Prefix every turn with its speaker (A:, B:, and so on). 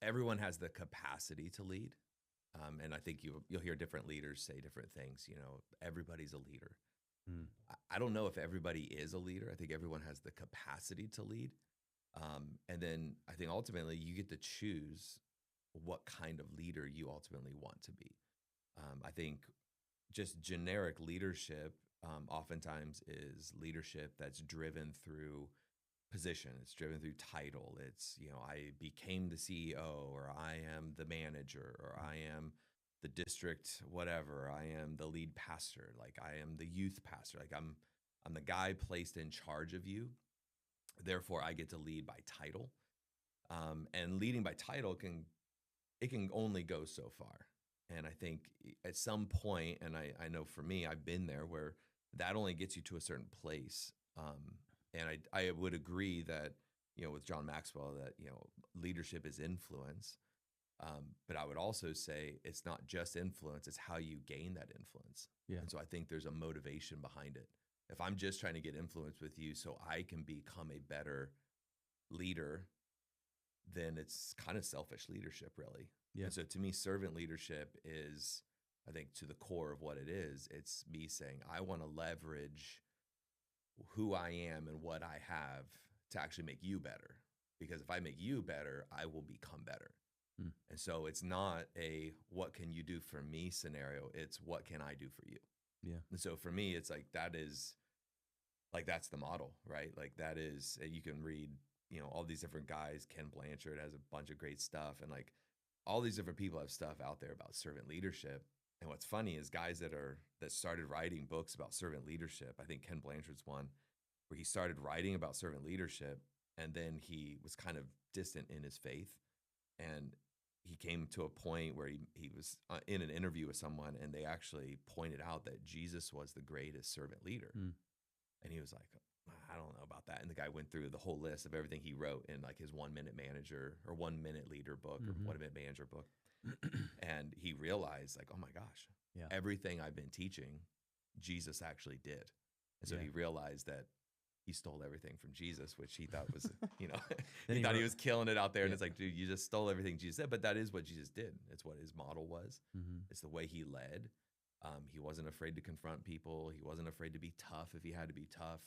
A: everyone has the capacity to lead. And I think you'll hear different leaders say different things. You know, everybody's a leader.
B: Mm.
A: I don't know if everybody is a leader. I think everyone has the capacity to lead. And then I think ultimately you get to choose what kind of leader you ultimately want to be. I think just generic leadership oftentimes is leadership that's driven through position. It's driven through title. It's, you know, I became the CEO, or I am the manager, or I am the district whatever. I am the lead pastor. Like I am the youth pastor. Like I'm the guy placed in charge of you. Therefore, I get to lead by title. And leading by title can only go so far. And I think at some point, and I know for me, I've been there where that only gets you to a certain place. And I would agree that, you know, with John Maxwell, that, you know, leadership is influence. But I would also say it's not just influence, it's how you gain that influence.
B: Yeah.
A: And so I think there's a motivation behind it. If I'm just trying to get influence with you so I can become a better leader, then it's kind of selfish leadership, really.
B: Yeah.
A: And so to me, servant leadership is, I think, to the core of what it is, it's me saying, I want to leverage who I am and what I have to actually make you better. Because if I make you better, I will become better.
B: Mm.
A: And so it's not a what can you do for me scenario, it's what can I do for you.
B: Yeah.
A: And so for me, it's like that's the model, right? Like that is, you can read, you know, all these different guys. Ken Blanchard has a bunch of great stuff, and like all these different people have stuff out there about servant leadership. And what's funny is guys that started writing books about servant leadership. I think Ken Blanchard's one where he started writing about servant leadership, and then he was kind of distant in his faith. And he came to a point where he was in an interview with someone, and they actually pointed out that Jesus was the greatest servant leader.
B: Mm.
A: And he was like, I don't know about that. And the guy went through the whole list of everything he wrote in like his 1 Minute Manager or 1 Minute Leader book or 1 Minute Manager book. And he realized like, oh my gosh,
B: Yeah.
A: everything I've been teaching, Jesus actually did. And so
B: Yeah.
A: he realized that he stole everything from Jesus, which he thought was, you know,
B: Then
A: he thought he
B: wrote-
A: was killing it out there. And
B: Yeah.
A: it's like, dude, you just stole everything Jesus said. But that is what Jesus did. It's what his model was.
B: Mhm.
A: It's the way he led. He wasn't afraid to confront people. He wasn't afraid to be tough if he had to be tough.